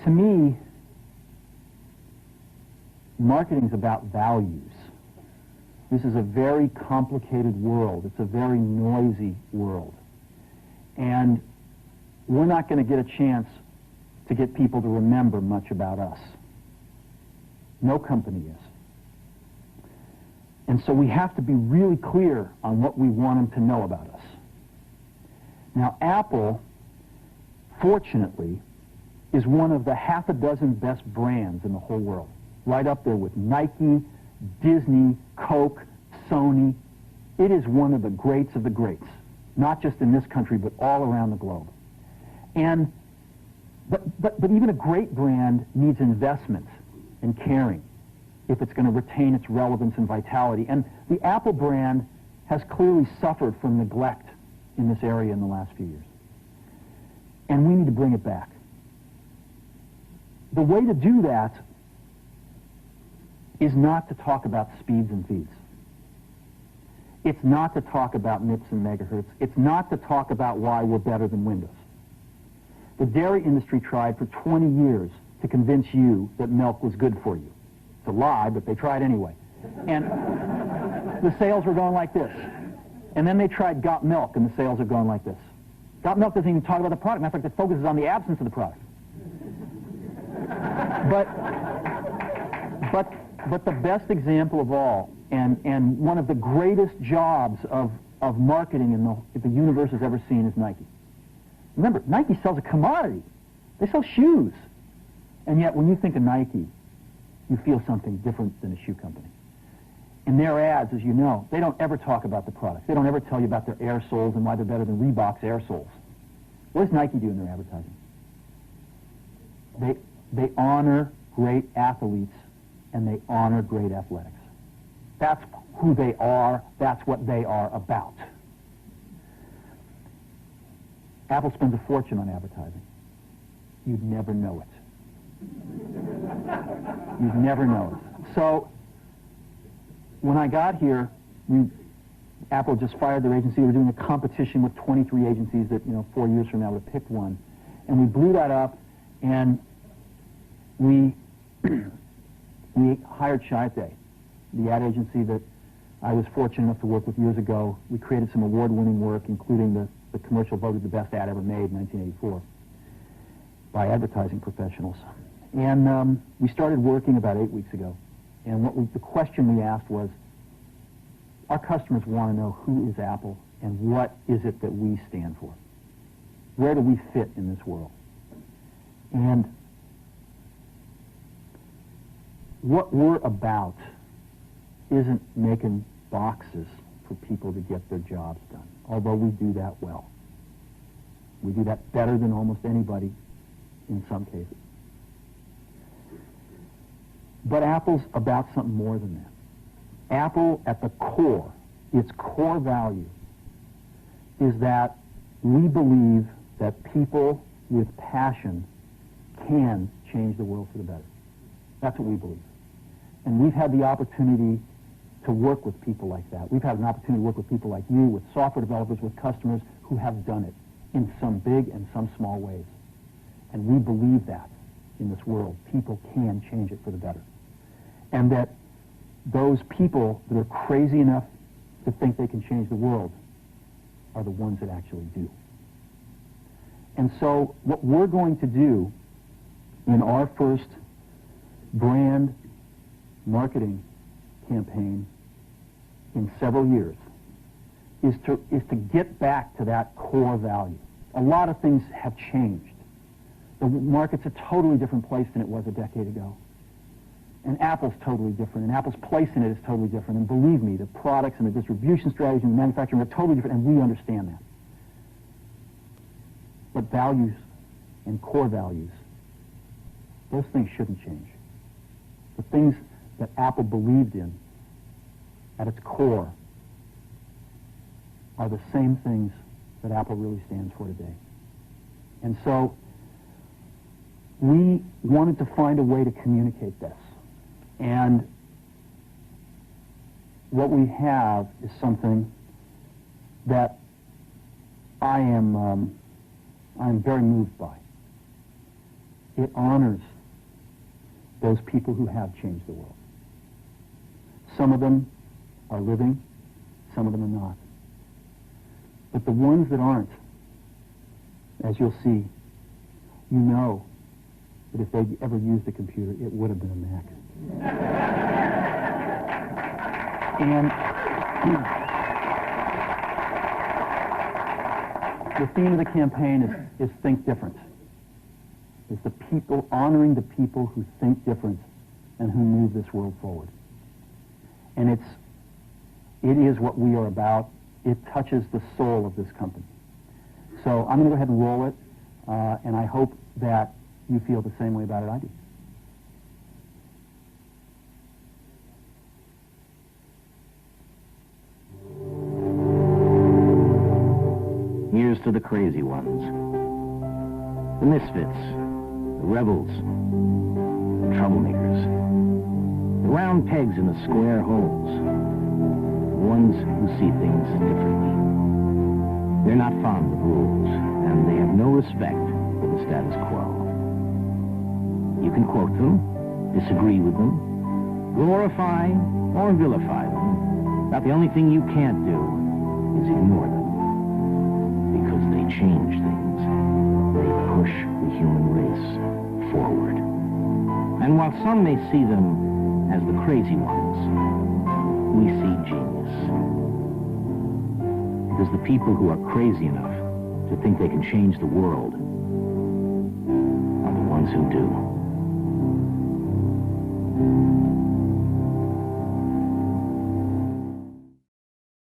To me, marketing is about values. This is a very complicated world. It's a very noisy world. And we're not going to get a chance to get people to remember much about us. No company is. And so we have to be really clear on what we want them to know about us. Now, Apple, fortunately, is one of the half a dozen best brands in the whole world. Right up there with Nike, Disney, Coke, Sony. It is one of the greats of the greats, not just in this country, but all around the globe. And but even a great brand needs investment and caring if it's going to retain its relevance and vitality. And the Apple brand has clearly suffered from neglect in this area in the last few years. And we need to bring it back. The way to do that is not to talk about speeds and feeds. It's not to talk about MIPS and megahertz. It's not to talk about why we're better than Windows. The dairy industry tried for 20 years to convince you that milk was good for you. It's a lie, but they tried anyway. And the sales were going like this. And then they tried Got Milk, and the sales are going like this. Got Milk doesn't even talk about the product. Matter of fact, it focuses on the absence of the product. But the best example of all, and one of the greatest jobs of marketing the universe has ever seen is Nike. Remember, Nike sells a commodity. They sell shoes. And yet, when you think of Nike, you feel something different than a shoe company. In their ads, as you know, they don't ever talk about the product. They don't ever tell you about their air soles and why they're better than Reebok's air soles. What does Nike do in their advertising? They honor great athletes, and they honor great athletics. That's who they are. That's what they are about. Apple spends a fortune on advertising. You'd never know it. You'd never know it. So, when I got here, Apple just fired their agency. We were doing a competition with 23 agencies that, 4 years from now would have picked one. And we blew that up, and we hired Chiat, the ad agency that I was fortunate enough to work with years ago. We created some award-winning work, including the commercial voted the best ad ever made in 1984 by advertising professionals. And we started working about 8 weeks ago. And the question we asked was, our customers want to know who is Apple and what is it that we stand for? Where do we fit in this world? And what we're about isn't making boxes for people to get their jobs done, although we do that well. We do that better than almost anybody in some cases. But Apple's about something more than that. Apple, at the core, its core value, is that we believe that people with passion can change the world for the better. That's what we believe. And we've had the opportunity to work with people like that. We've had an opportunity to work with people like you, with software developers, with customers who have done it in some big and some small ways. And we believe that in this world. People can change it for the better. And that those people that are crazy enough to think they can change the world are the ones that actually do. And so what we're going to do in our first brand marketing campaign in several years is to get back to that core value. A lot of things have changed. The market's a totally different place than it was a decade ago. And Apple's totally different, and Apple's place in it is totally different. And believe me, the products and the distribution strategy and the manufacturing are totally different, and we understand that. But values and core values, those things shouldn't change. The things that Apple believed in at its core are the same things that Apple really stands for today. And so we wanted to find a way to communicate this. And what we have is something that I'm very moved by. it honors those people who have changed the world. Some of them are living, some of them are not. But the ones that aren't, as you'll see, you know that if they'd ever used a computer, it would have been a Mac. And the theme of the campaign is Think Different. It's the people, honoring the people who think different and who move this world forward. And it is what we are about. It touches the soul of this company. So I'm going to go ahead and roll it, and I hope that you feel the same way about it I do. Here's to the crazy ones, the misfits, the rebels, the troublemakers, the round pegs in the square holes, the ones who see things differently. They're not fond of rules, and they have no respect for the status quo. You can quote them, disagree with them, glorify or vilify them, but the only thing you can't do is ignore them. Because they change things. They push the human race forward. And while some may see them as the crazy ones, we see genius. Because the people who are crazy enough to think they can change the world are the ones who do.